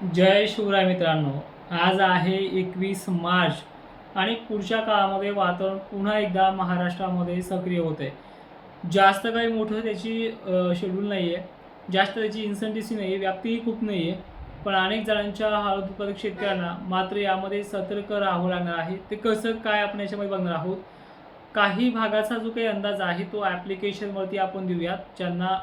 जय शिवराय मित्रांनो. आज आहे 21 मार्च आणि पुढच्या काळामध्ये वातावरण पुन्हा एकदा महाराष्ट्रामध्ये सक्रिय होत आहे. जास्त काही मोठं त्याची शेड्यूल नाही आहे, जास्त त्याची इन्सेंटिव्ह नाही आहे, व्याप्तीही खूप नाही आहे. पण अनेक जणांच्या हळद उत्पादक शेतकऱ्यांना मात्र यामध्ये सतर्क राहावं लागणार आहे. ते कसं काय आपण याच्यामध्ये बघणार आहोत. काही भागाचा जो काही अंदाज आहे तो ॲप्लिकेशनवरती आपण देऊयात. ज्यांना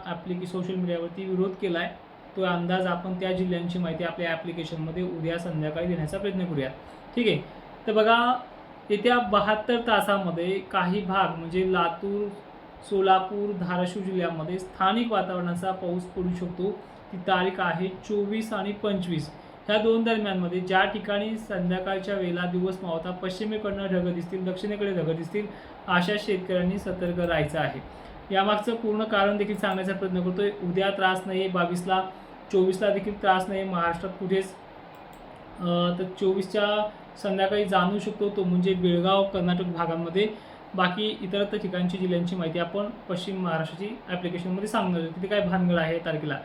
सोशल मीडियावरती विरोध केला आहे तो अंदाज आपण त्या जिल्ह्यांची माहिती आपल्या ॲप्लिकेशनमध्ये उद्या संध्याकाळी देण्याचा प्रयत्न करूयात. ठीक आहे. तर बघा, येत्या 72 तासामध्ये काही भाग म्हणजे लातूर, सोलापूर, धाराशिव जिल्ह्यामध्ये स्थानिक वातावरणाचा पाऊस पडू शकतो. ती तारीख आहे 24 आणि 25. ह्या दोन दरम्यानमध्ये ज्या ठिकाणी संध्याकाळच्या वेळेला दिवस मावळता पश्चिमेकडनं ढग दिसतील, दक्षिणेकडे ढग दिसतील, अशा शेतकऱ्यांनी सतर्क राहायचं आहे. यामागचं पूर्ण कारण देखील सांगण्याचा प्रयत्न करतोय. उद्या त्रास नाही आहे, 22ला 24ला देखील त्रास नाही आहे महाराष्ट्रात कुठेच. तर 24च्या संध्याकाळी जाणू शकतो तो म्हणजे बेळगाव, कर्नाटक भागांमध्ये. बाकी इतरत्र ठिकाणची जिल्ह्यांची माहिती आपण पश्चिम महाराष्ट्राची ॲप्लिकेशनमध्ये सांगणार आहे. तिथे काय भानगड आहे तारखेला.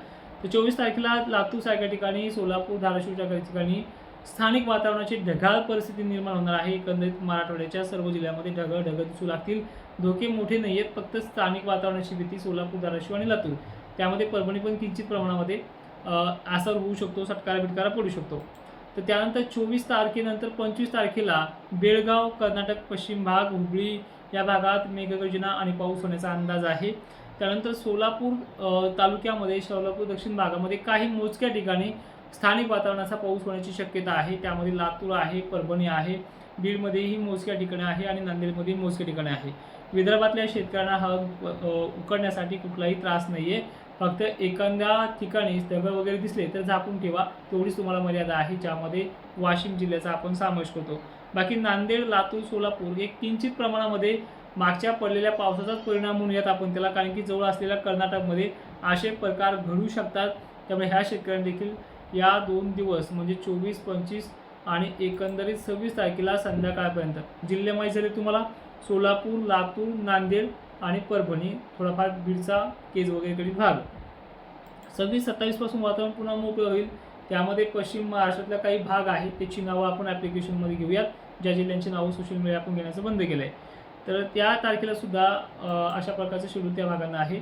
तर 24 तारखेला लातूरसारख्या ठिकाणी, सोलापूर, धाराशिवच्या काही ठिकाणी स्थानिक वातावरणाची ढगाळ परिस्थिती निर्माण होणार आहे. एकंदरीत मराठवाड्याच्या सर्व जिल्ह्यामध्ये ढग दिसू लागतील. धोके मोठे नाही आहेत, फक्त स्थानिक वातावरणाची भीती सोलापूर, धाराशिव आणि लातूर. त्यामध्ये परभणी पण किंचित प्रमाणामध्ये असर होऊ शकतो, सटकारा पडू शकतो. तर त्यानंतर 24 तारखेनंतर 25 तारखेला बेळगाव, कर्नाटक पश्चिम भाग, हुबळी या भागात मेघगर्जना आणि पाऊस होण्याचा अंदाज आहे. त्यानंतर सोलापूर तालुक्यामध्ये, सोलापूर दक्षिण भागामध्ये काही मोजक्या ठिकाणी स्थानिक वातावरणाचा पाऊस होण्याची शक्यता आहे. त्यामध्ये लातूर आहे, परभणी आहे, बीडमध्येही मोजक्या ठिकाणी आहे आणि नांदेडमध्येही मोजक्या ठिकाणी आहे. विदर्भातल्या शेतकऱ्यांना हळद उकडण्यासाठी कुठलाही त्रास नाही आहे. फक्त एखाद्या ठिकाणी ढग वगैरे दिसले तर झाकून ठेवा, तेवढीच तुम्हाला मर्यादा आहे, ज्यामध्ये वाशिम जिल्ह्याचा आपण समावेश करतो. बाकी नांदेड, लातूर, सोलापूर एक किंचित प्रमाणामध्ये मागच्या पडलेल्या पावसाचाच परिणाम म्हणूयात आपण त्याला, कारण की जवळ असलेल्या कर्नाटकमध्ये असे प्रकार घडू शकतात. त्यामुळे ह्या शेतकऱ्यांनी देखील या 2 दिवस म्हणजे 24, 25 आणि एकंदरीत 26 तारखेला संध्याकाळपर्यंत जिल्ह्यामध्ये जरी तुम्हाला सोलापूर, लातूर, नांदेड आणि परभणी, थोडाफार बीडचा केज वगैरेकडील भाग, 26-27 पासून वातावरण पुन्हा मोकळं होईल. त्यामध्ये पश्चिम महाराष्ट्रातल्या काही भाग आहेत त्याची नावं आपण ॲप्लिकेशनमध्ये घेऊयात. ज्या जिल्ह्यांची नावं सोशल मीडिया आपण घेण्याचं बंद केलं आहे, तर त्या तारखेला सुद्धा अशा प्रकारचं शेड्यूल त्या भागांना आहे.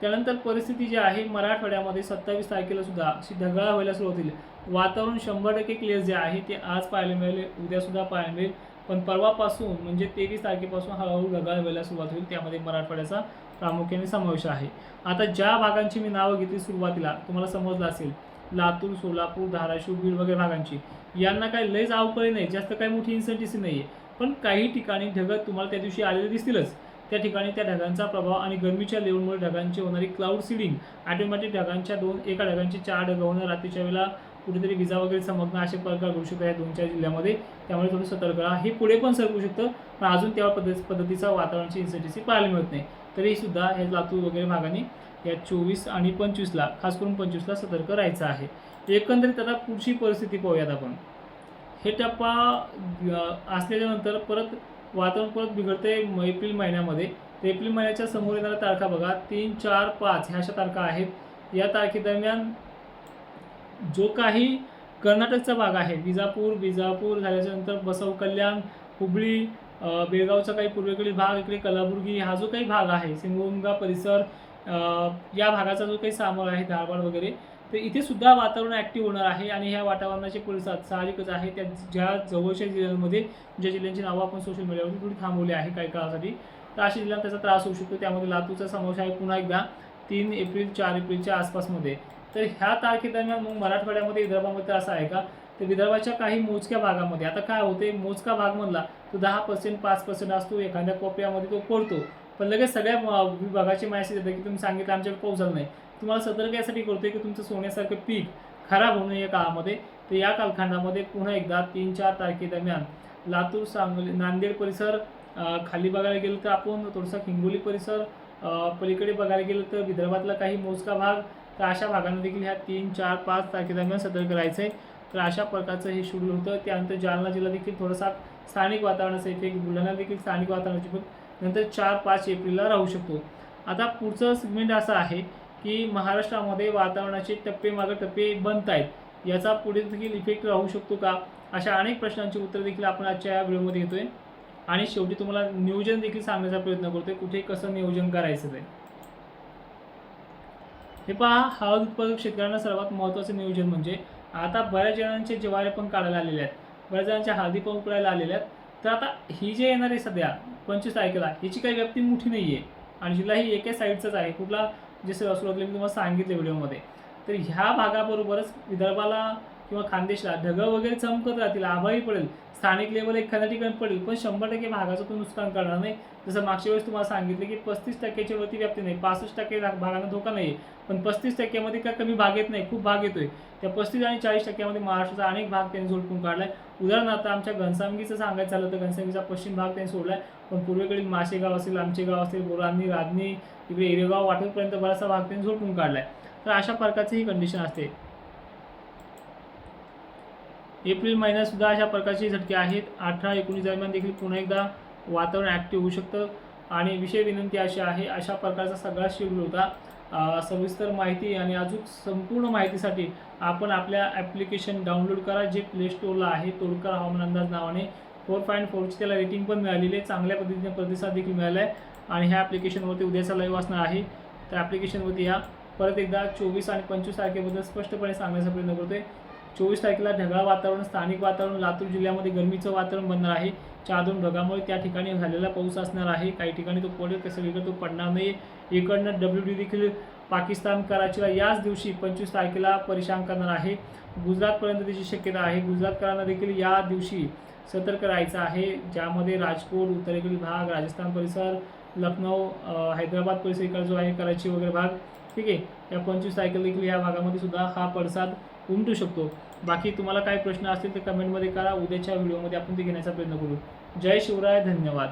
त्यानंतर परिस्थिती जी आहे मराठवाड्यामध्ये 27 तारखेला सुद्धा अशी ढगाळ व्हायला सुरुवात होईल. वातावरण 100% क्लिअर जे आहे ते आज पाहायला मिळेल, उद्यासुद्धा पाहायला मिळेल. पण परवापासून म्हणजे 23 तारखेपासून हळूहळू ढगाळ व्हायला सुरुवात होईल. त्यामध्ये मराठवाड्याचा प्रामुख्याने समावेश आहे. आता ज्या भागांची मी नावं घेतली सुरुवातीला, तुम्हाला समजलं असेल, लातूर, सोलापूर, धाराशिव, बीड वगैरे भागांची, यांना काही लयच अवकळी नाही, जास्त काही मोठी इन्सेंटिव्ह नाही आहे. पण काही ठिकाणी ढग तुम्हाला त्या दिवशी आलेले दिसतीलच. त्या ठिकाणी त्या ढगांचा प्रभाव आणि गरमीच्या लेवलमुळे ढगांची होणारी क्लाउड सीडिंग, ऑटोमॅटिक ढगांच्या एका ढगांची 4 ढग होणं, रात्रीच्या वेळेला कुठेतरी विजा वगैरे चमकणं, असे प्रकार घडू शकतात या 2-4 जिल्ह्यामध्ये. त्यामुळे थोडं सतर्क राहा. हे पुढे पण सरकू शकतं, पण अजून त्या पद्धतीचा वातावरणाची इन्सेंटिव्ह पाहायला मिळत नाही. तरी सुद्धा हे लातूर वगैरे भागाने या 24 आणि 25ला, खास करून 25ला सतर्क राहायचं आहे. एकंदरीत आता पुढची परिस्थिती पाहूयात आपण. हे टप्पा असल्याच्यानंतर परत वातावरण परत बिघडते एप्रिल महिन्यामध्ये. तर एप्रिल महिन्याच्या समोर येणाऱ्या तारखा बघा, 3, 4, 5 ह्या अशा तारखा आहेत. या तारखेदरम्यान जो काही कर्नाटकचा भाग आहे, विजापूर झाल्याच्यानंतर बसव कल्याण, हुबळी, बेळगावचा काही पूर्वेकडील भाग, इकडे कलबुर्गी, हा जो काही भाग आहे, सिंगोंगा परिसर, या भागाचा जो काही सामोर आहे, धारवाड वगैरे, तर इथे सुद्धा वातावरण ॲक्टिव्ह होणार आहे. आणि ह्या वातावरणाचे परिसर साहजिकच आहे त्या ज्या जवळच्या जिल्ह्यांमध्ये, ज्या जिल्ह्यांची नावं आपण सोशल मीडियावरती थोडी थांबवली आहे काही काळासाठी, तर अशा जिल्ह्यांना त्याचा त्रास होऊ शकतो. त्यामध्ये लातूरचा समावेश आहे पुन्हा एकदा 3 एप्रिल 4 एप्रिलच्या आसपासमध्ये. तर ह्या तारखेदरम्यान मग मराठवाड्यामध्ये, विदर्भामध्ये असं आहे का, तर विदर्भाच्या काही मोजक्या भागामध्ये आता काय होते, मोजका भाग म्हणला तो 10%, 5% असतो, एखाद्या कोपऱ्यामध्ये तो पडतो. पण लगेच सगळ्या विभागाचे मॅसेज येतात की तुम्ही सांगितलं आमच्याकडे पाऊस झाला नाही. तुम्हाला सतर्क यासाठी करतोय की तुमचं सोन्यासारखं पीक खराब होऊ नये या काळामध्ये. तर या कालखंडामध्ये पुन्हा एकदा 3-4 तारखेदरम्यान लातूर, सांगली, नांदेड परिसर, खाली बघायला गेलं तर आपण थोडंसं हिंगोली परिसर, पलीकडे बघायला गेलं तर विदर्भातला काही मोजका भाग, तर अशा भागांना देखील ह्या 3, 4, 5 तारखेदरम्यान सतर्क राहायचं आहे. तर अशा प्रकारचं हे शेड्यूल होतं. त्यानंतर जालना जिल्हा देखील थोडासा स्थानिक वातावरणाचा इफेक्ट, बुलढाणा देखील स्थानिक वातावरणाची इफेक्ट नंतर 4-5 एप्रिलला राहू शकतो. आता पुढचं सेगमेंट असं आहे की महाराष्ट्रामध्ये वातावरणाचे टप्पे मागे टप्पे बनत आहेत. याचा पुढे देखील इफेक्ट राहू शकतो का, अशा अनेक प्रश्नांची उत्तर देखील आपण आजच्या या व्हिडिओमध्ये घेतोय. आणि शेवटी तुम्हाला नियोजन देखील सांगण्याचा प्रयत्न करतोय, कुठे कसं नियोजन करायचं ते. हे पहा, हळद उत्पादक शेतकऱ्यांना सर्वात महत्त्वाचं नियोजन म्हणजे आता बऱ्याच जणांचे ज्वारी पण काढायला आलेले आहेत, बऱ्याच जणांच्या हळदी पण उकळायला आलेल्या आहेत. तर आता ही जे येणार आहे सध्या 25 तारखेला, ह्याची काही व्याप्ती मोठी नाही आहे आणि जिल्हा ही एका साईडचाच आहे. कुठला, जे सुरुवातीला मी तुम्हाला सांगितलं व्हिडिओमध्ये. तर ह्या भागाबरोबरच विदर्भाला किंवा खानदेशला ढगं वगैरे चमकत राहतील, आभाळी पडेल, स्थानिक लेवल एखाद्या ठिकाणी पडेल, पण 100% भागाचं तो नुकसान करणार नाही. जसं मागच्या वेळेस तुम्हाला सांगितलं की 35% वरती व्याप्ती नाही, 65% भागांना धोका नाही आहे, पण 35% काय कमी भाग येत नाही, खूप भाग येतोय. त्या 35 आणि 40% महाराष्ट्राचा अनेक भाग त्यांनी झोडपून काढलाय. उदाहरणार्थ आमच्या घनसावंगीचं सांगायचं झालं तर घनसावंगीचा पश्चिम भाग त्यांनी सोडलाय, पण पूर्वेकडील माशेगाव असेल, आमचे गाव असेल, बोरांनी, राधनी, इकडे एरेगाव, वाटूरपर्यंत बराचसा भाग त्यांनी झोडपून काढलाय. तर अशा प्रकारची ही कंडिशन असते. एप्रिल महिन्यात सुद्धा अशा प्रकारचे झटके आहेत. 18-19 दरम्यान देखील पुन्हा एकदा वातावरण ॲक्टिव्ह होऊ शकतं. आणि विषय विनंती अशी आहे, अशा प्रकारचा सगळा शेड्यूल होता. सविस्तर माहिती आणि अजून संपूर्ण माहितीसाठी आपण आपल्या ॲप्लिकेशन डाउनलोड करा, जे प्ले स्टोअरला आहे. तोडकर हवामान अंदाज नावाने 4.4ची त्याला रेटिंग पण मिळालेली आहे, चांगल्या पद्धतीने प्रतिसाद देखील मिळाला आहे. आणि ह्या ॲप्लिकेशनवरती उद्याचा लाईव्ह असणार आहे, त्या ॲप्लिकेशनवरती या. परत एकदा 24 आणि 25 तारखेबद्दल स्पष्टपणे सांगण्याचा प्रयत्न करतोय. 24 तारखेला ढगाळ वातावरण, स्थानिक वातावरण, लातूर जिल्ह्यामध्ये गरमीचं वातावरण बनणार आहे. 4-2 ढगामुळे त्या ठिकाणी झालेला पाऊस असणार आहे. काही ठिकाणी तो पडेल, सगळीकडे तो पडणार नाही. इकडनं WD देखील पाकिस्तान कराचीला याच दिवशी 25 तारखेला परेशान करणार आहे. गुजरातपर्यंत त्याची शक्यता आहे. गुजरातकरांना देखील या दिवशी सतर्क राहायचं आहे, ज्यामध्ये राजकोट, उत्तरेकडील भाग, राजस्थान परिसर, लखनौ, हैदराबाद परिसर इकडे जो आहे, कराची वगैरे भाग, ठीक आहे. या 25 तारखेला देखील या भागामध्ये सुद्धा हा पडसाद उमटू शकतो. बाकी तुम्हाला काही प्रश्न असतील तर कमेंटमध्ये करा, उद्याच्या व्हिडिओमध्ये आपण ते घेण्याचा प्रयत्न करू. जय शिवराय, धन्यवाद.